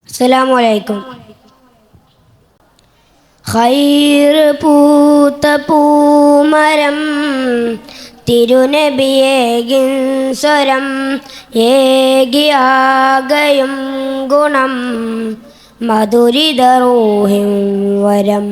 അസ്സലാമു അലൈക്കും. ഖൈർ പൂത്ത പൂമരം തിരുനബിയേകിൻ സ്വരം ഏകിയാകയും ഗുണം മധുരിതറൂഹിം വരം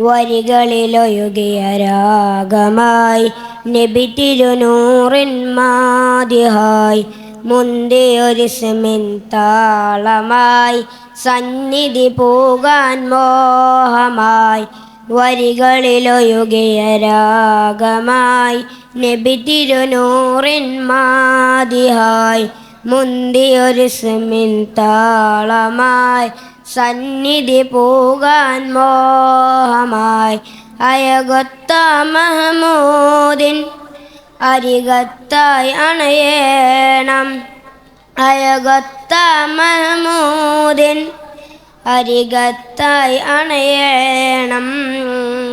വരികളിലൊഴുകിയ രാഗമായി നബി തിരുനൂറിൻ മാതിഹായി മുന്തിയൊരിസ്മിൻ താളമായി സന്നിധി പോകാൻ മോഹമായി വരികളിലൊഴുകിയ രാഗമായി നബി തിരുനൂറിൻ മാതിഹായി മുന്തിയൊരിസ്മിൻ താളമായി സന്നിധി പോകാൻ മോഹമായി അയകൊത്ത മഹമൂദിൻ അരികത്തായി അണയേണം അയകൊത്ത മഹമൂദിൻ അരികത്തായി അണയേണം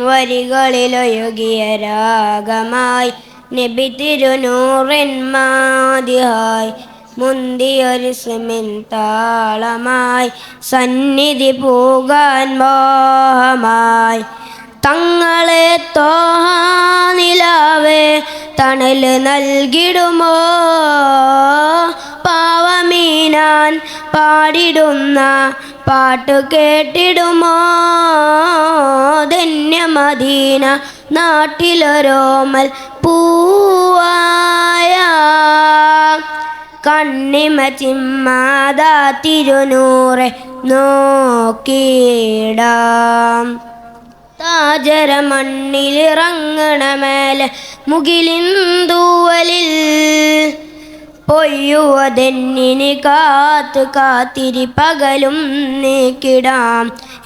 വരികളിലൊഴുകിയ രാഗമായി നബി തിരുനൂറിൻ മാതിഹായി മുന്തിയൊരിസ്മിൻ താളമായി സന്നിധി പോകാൻ മോഹമായി തങ്ങളെ തോഹാനിലാവേ തണൽ നൽകിടുമോ പാവമീനാൻ പാടിടുന്ന പാട്ട് കേട്ടിടുമോ ധന്യമദീന നാട്ടിലൊരോമൽ പൂവായ കണ്ണിമ ചിമ്മാതാ തിരുനൂറെ നോക്കിയിടാം താജര മണ്ണിലിറങ്ങണ മേലെ മുകിലിന്തൂവലിൽ പൊയ്യുവതെന്നിനി കാത്തു കാത്തിരി പകലും നീക്കിടാം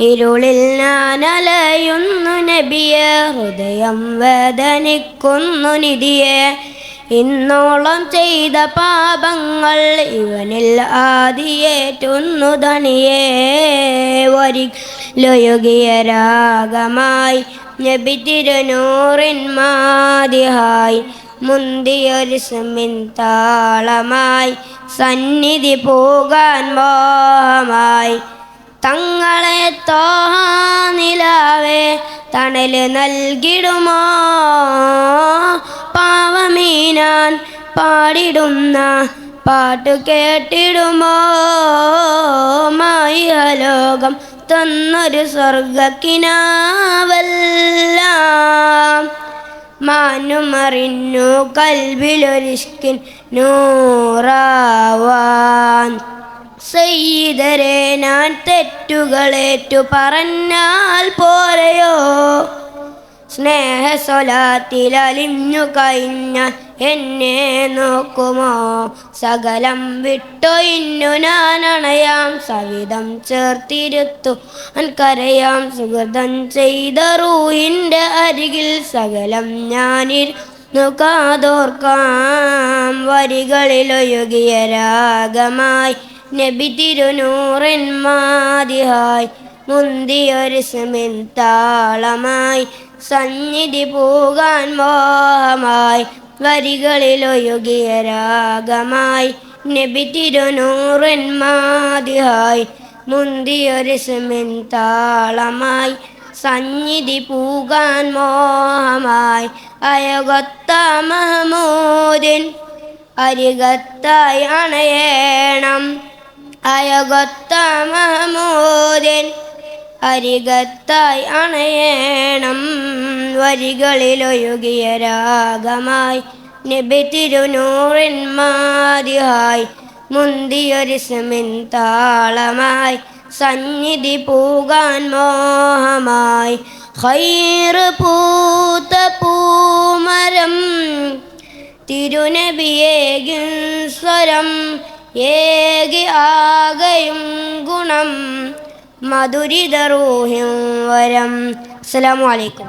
ഇരുളിൽ ഞാൻ അലയുന്നു നബിയെ ഹൃദയം വേദനിക്കുന്നു നിധിയെ ഇന്നോളം ചെയ്ത പാപങ്ങൾ ഇവനിൽ ആദിയേറ്റുന്നു ധണിയേ വരിലൊഴുകിയ രാഗമായി നബി തിരുനൂറിൻ മാതിഹായി മുന്തിയൊരിസ്മിൻ താളമായി സന്നിധി പോകാൻ മോഹമായി തങ്ങളെ തോഹാനിലാവേ തണൽ നൽകിടുമോ പാവമീനാൻ പാടിടുന്ന പാട്ട് കേട്ടിടുമോ മായിഹലോകം തന്നൊരു സ്വർഗക്കിനാവെല്ലാം മാനുമറിഞ്ഞു കൽബിലൊരിഷ്കിൻ നൂറാവാൻ സയ്യിദരെ ഞാൻ തെറ്റുകളേറ്റു പറഞ്ഞാൽ പോരയോ സ്നേഹസ്വലാത്തിൽ അലിഞ്ഞു കഴിഞ്ഞാൽ എന്നെ നോക്കുമോ സകലം വിട്ടൊയിന്നു ഞാൻ അണയാം സവിധം ചേർത്തിരുത്തു അൻകരയാം സുഹൃതം ചെയ്ത റൂഹിൻ്റെ അരികിൽ സകലം ഞാനിരുന്നു കാതോർക്കാം വരികളിലൊഴുകിയ രാഗമായി നബി തിരുനൂറിൻ മാതിഹായി മുന്തിയൊരിസ്മിൻ താളമായി സന്നിധി പോകാൻ മോഹമായി വരികളിലൊഴുകിയ രാഗമായി നബി തിരുനൂറിൻ മാതിഹായി മുന്തിയൊരിസ്മിൻ താളമായി സന്നിധി പോകാൻ മോഹമായി അയകൊത്ത മഹമൂദിൻ അരികത്തായി അണയേണം അയകൊത്ത മഹമൂദിൻ അരികത്തായി അണയേണം വരികളിലൊഴുകിയ രാഗമായി നബി തിരുനൂറിൻ മാതിഹായി മുന്തിയൊരിസ്മിൻ താളമായി സന്നിധി പോകാൻ മോഹമായി ഖൈർ പൂത്ത പൂമരം തിരുനബിയേകിൻ സ്വരം ഏകി ആകയും ഗുണം മധുരിതറൂഹിം വരം. അസ്സലാമു അലൈക്കും.